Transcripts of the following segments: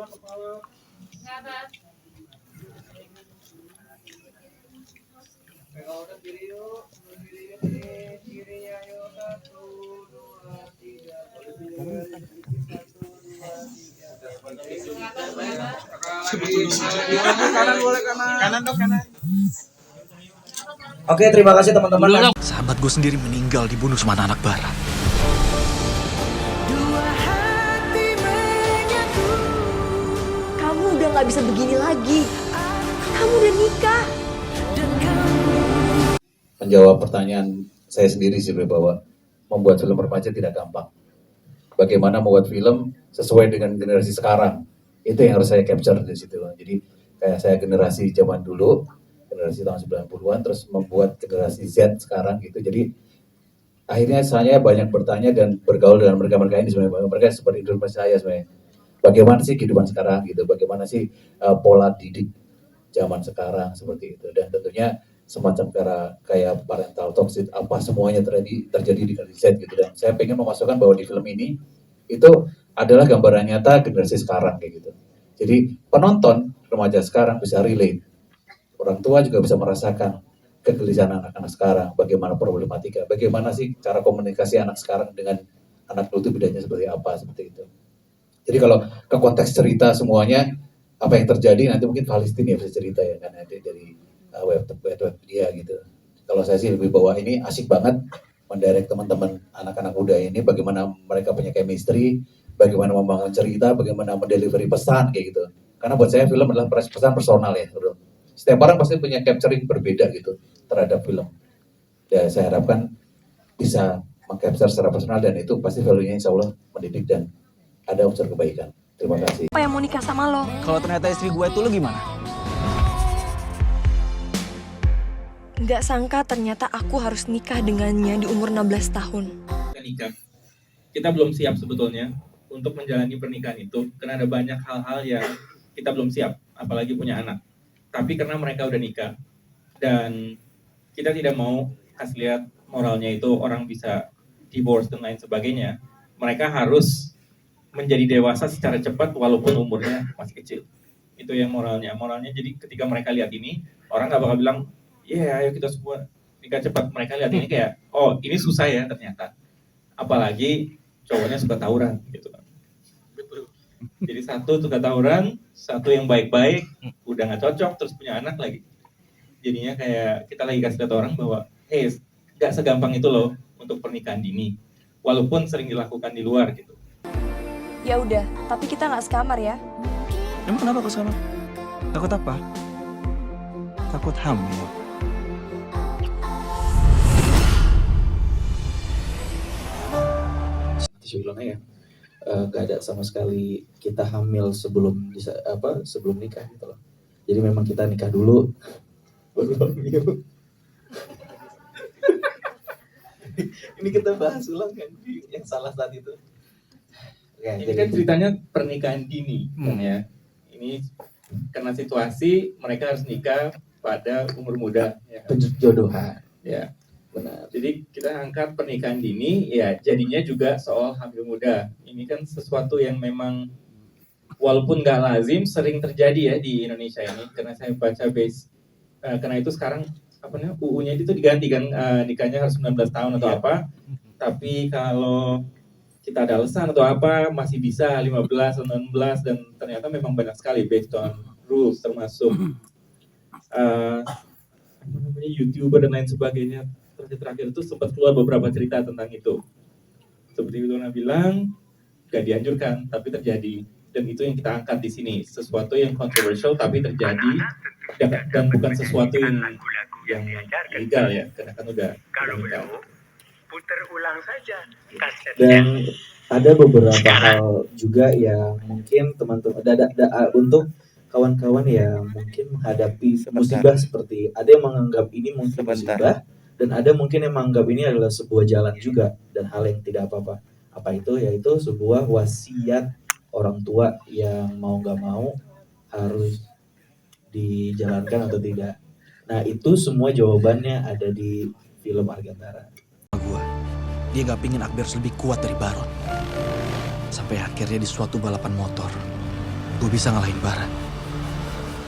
Kanan boleh kanan. Kanan dong kanan. Oke, terima kasih teman-teman. Sahabat gue sendiri meninggal dibunuh sama anak barat. Kamu udah gak bisa begini lagi. Kamu udah nikah. Menjawab pertanyaan saya sendiri sih bahwa membuat film remaja tidak gampang. Bagaimana membuat film sesuai dengan generasi sekarang, itu yang harus saya capture di situ. Jadi kayak saya generasi zaman dulu, generasi tahun 90-an, terus membuat generasi Z sekarang gitu. Jadi akhirnya saya banyak bertanya dan bergaul dengan mereka-mereka ini sebenarnya. Mereka seperti hidup saya sebenarnya. Bagaimana sih kehidupan sekarang gitu, bagaimana sih pola didik zaman sekarang seperti itu. Dan tentunya semacam kayak parental toxic, apa semuanya terjadi di generasi Z gitu. Dan saya pengen memasukkan bahwa di film ini itu adalah gambaran nyata generasi sekarang kayak gitu. Jadi penonton remaja sekarang bisa relate, orang tua juga bisa merasakan kegelisahan anak-anak sekarang, bagaimana problematika, bagaimana sih cara komunikasi anak sekarang dengan anak dulu itu bedanya seperti apa, seperti itu. Jadi kalau ke konteks cerita semuanya, apa yang terjadi nanti mungkin Palestina ya bisa cerita ya, karena dari web dia gitu. Kalau saya sih lebih bawa ini asik banget mendirect teman-teman anak-anak muda ini, bagaimana mereka punya chemistry, bagaimana membangun cerita, bagaimana mendelivery pesan kayak gitu. Karena buat saya film adalah pesan personal ya, bro. Setiap orang pasti punya capturing berbeda gitu terhadap film. Ya saya harapkan bisa mengcapture secara personal dan itu pasti value-nya insya Allah mendidik dan ada unsur kebaikan. Terima kasih. Apa yang mau nikah sama lo? Kalau ternyata istri gue itu lo gimana? Nggak sangka ternyata aku harus nikah dengannya di umur 16 tahun. Nikah. Kita belum siap sebetulnya untuk menjalani pernikahan itu karena ada banyak hal-hal yang kita belum siap, apalagi punya anak. Tapi karena mereka udah nikah dan kita tidak mau kasih lihat moralnya itu orang bisa divorce dan lain sebagainya. Mereka harus menjadi dewasa secara cepat walaupun umurnya masih kecil. Itu yang moralnya. Moralnya jadi ketika mereka lihat ini, orang nggak bakal bilang, iya ayo kita semua nikah cepat. Mereka lihat ini kayak, oh ini susah ya ternyata. Apalagi cowoknya suka tawuran gitu kan. Jadi satu suka tawuran, satu yang baik-baik, udah nggak cocok, terus punya anak lagi. Jadinya kayak kita lagi kasih lihat orang bahwa, hey, nggak segampang itu loh untuk pernikahan dini. Walaupun sering dilakukan di luar gitu. Ya udah, tapi kita nggak sekamar ya. Emang kenapa kok sama? Takut apa? Takut hamil. Saya bilang ya, gak ada sama sekali kita hamil sebelum nikah gitu loh. Jadi memang kita nikah dulu baru hamil. Ini kita bahas ulang kan yang salah saat itu. Ya, ini kan ceritanya pernikahan dini kan ya. Ini karena situasi mereka harus nikah pada umur muda ya. Penjodohan. Ya. Benar. Jadi kita angkat pernikahan dini ya jadinya juga soal hamil muda. Ini kan sesuatu yang memang walaupun nggak lazim sering terjadi ya di Indonesia ini karena saya baca karena itu sekarang apa namanya UU-nya itu diganti kan nikahnya harus 19 tahun atau apa. Tapi kalau kita ada alasan atau apa masih bisa 15 atau 16 dan ternyata memang banyak sekali based on rules termasuk YouTuber dan lain sebagainya. Terakhir itu sempat keluar beberapa cerita tentang itu. Seperti Wilona bilang gak dianjurkan tapi terjadi dan itu yang kita angkat di sini sesuatu yang controversial tapi terjadi dan bukan sesuatu yang legal ya karena kan udah nikah. Putar ulang saja kasetnya. Dan ada beberapa hal juga yang mungkin teman-teman untuk kawan-kawan yang mungkin menghadapi musibah seperti ada yang menganggap ini mungkin musibah dan ada mungkin yang menganggap ini adalah sebuah jalan juga dan hal yang tidak apa-apa. Apa itu? Yaitu sebuah wasiat orang tua yang mau nggak mau harus dijalankan atau tidak. Nah itu semua jawabannya ada di film Argantara. Dia gak pingin Akbar lebih kuat dari Baron. Sampai akhirnya di suatu balapan motor, gue bisa ngalahin Bara.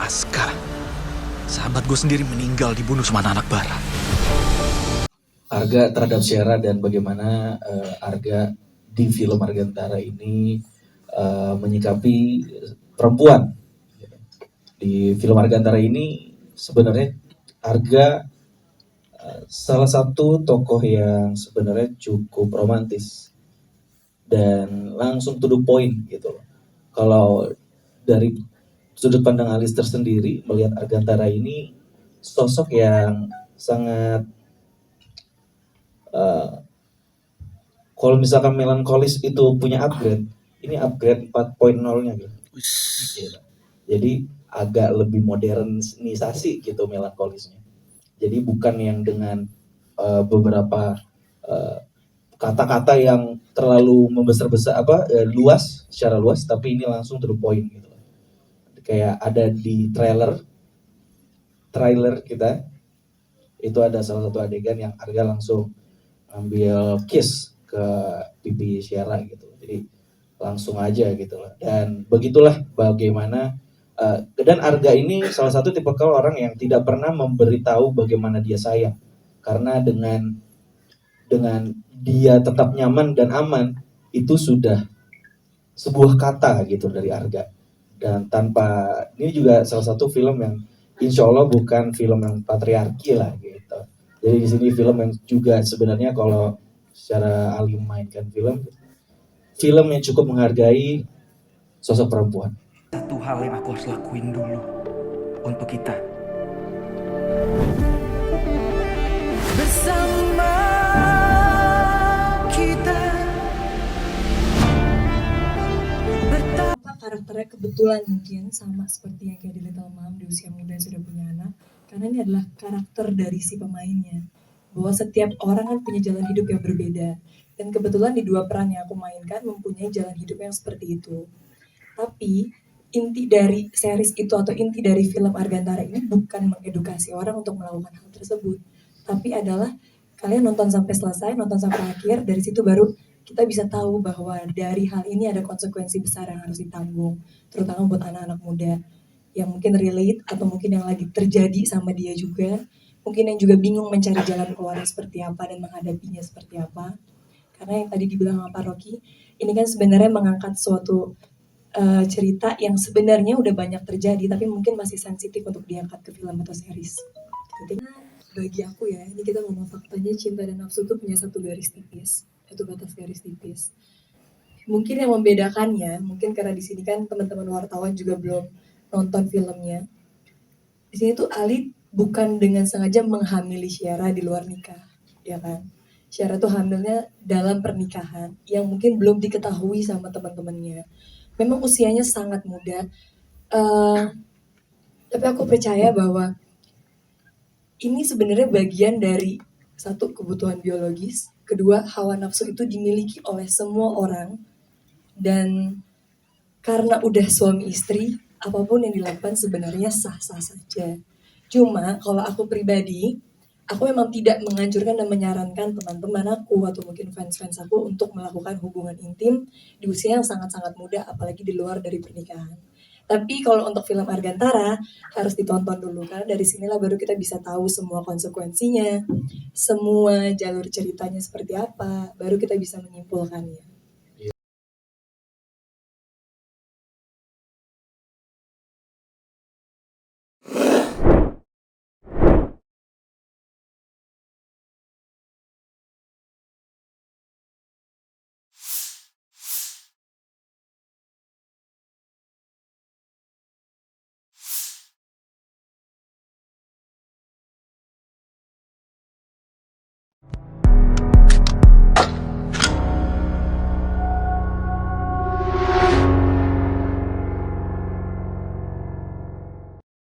Aska, sahabat gue sendiri meninggal dibunuh sama anak Bara. Arga terhadap Syara dan bagaimana Arga di film Argantara ini menyikapi perempuan. Di film Argantara ini sebenarnya Arga salah satu tokoh yang sebenarnya cukup romantis dan langsung to the point gitu loh. Kalau dari sudut pandang Alistair sendiri melihat Argantara ini sosok yang sangat kalau misalkan melankolis itu punya upgrade, ini upgrade 4.0-nya gitu. Gitu. Jadi agak lebih modernisasi gitu melankolisnya. Jadi bukan yang dengan beberapa kata-kata yang terlalu membesar-besar luas secara luas, tapi ini langsung to the point gitu. Kayak ada di trailer kita itu ada salah satu adegan yang Arga langsung ambil kiss ke pipi Syara gitu. Jadi langsung aja gitu loh. Dan begitulah bagaimana dan Arga ini salah satu tipikal orang yang tidak pernah memberitahu bagaimana dia sayang. Karena dengan dia tetap nyaman dan aman itu sudah sebuah kata gitu dari Arga. Dan tanpa ini juga salah satu film yang insya Allah bukan film yang patriarki lah gitu. Jadi di sini film yang juga sebenarnya kalau secara Ali memainkan film yang cukup menghargai sosok perempuan. Satu hal yang aku harus lakuin dulu untuk kita. Bersama kita. Karakternya kebetulan mungkin sama seperti yang kayak di Little Mom di usia muda sudah punya anak, karena ini adalah karakter dari si pemainnya, bahwa setiap orang kan punya jalan hidup yang berbeda, dan kebetulan di dua peran yang aku mainkan mempunyai jalan hidup yang seperti itu. Tapi inti dari series itu atau inti dari film Argantara ini bukan mengedukasi orang untuk melakukan hal tersebut, tapi adalah kalian nonton sampai selesai, nonton sampai akhir, dari situ baru kita bisa tahu bahwa dari hal ini ada konsekuensi besar yang harus ditanggung, terutama buat anak-anak muda yang mungkin relate atau mungkin yang lagi terjadi sama dia juga, mungkin yang juga bingung mencari jalan keluarnya seperti apa dan menghadapinya seperti apa. Karena yang tadi dibilang sama Pak Rocky, ini kan sebenarnya mengangkat suatu cerita yang sebenarnya udah banyak terjadi, tapi mungkin masih sensitif untuk diangkat ke film atau series. Jadi bagi aku ya, ini kita ngomong faktanya, cinta dan nafsu tuh punya satu garis tipis, itu batas garis tipis. Mungkin yang membedakannya, mungkin karena di sini kan teman-teman wartawan juga belum nonton filmnya. Di sini tuh Ali bukan dengan sengaja menghamili Syara di luar nikah, ya kan? Syara tuh hamilnya dalam pernikahan yang mungkin belum diketahui sama teman-temannya. Memang usianya sangat muda, tapi aku percaya bahwa ini sebenarnya bagian dari satu, kebutuhan biologis, kedua, hawa nafsu itu dimiliki oleh semua orang, dan karena udah suami istri, apapun yang dilakukan sebenarnya sah-sah saja. Cuma kalau aku pribadi, aku memang tidak menganjurkan dan menyarankan teman-teman aku atau mungkin fans-fans aku untuk melakukan hubungan intim di usia yang sangat-sangat muda, apalagi di luar dari pernikahan. Tapi kalau untuk film Argantara harus ditonton dulu, karena dari sinilah baru kita bisa tahu semua konsekuensinya, semua jalur ceritanya seperti apa, baru kita bisa menyimpulkannya.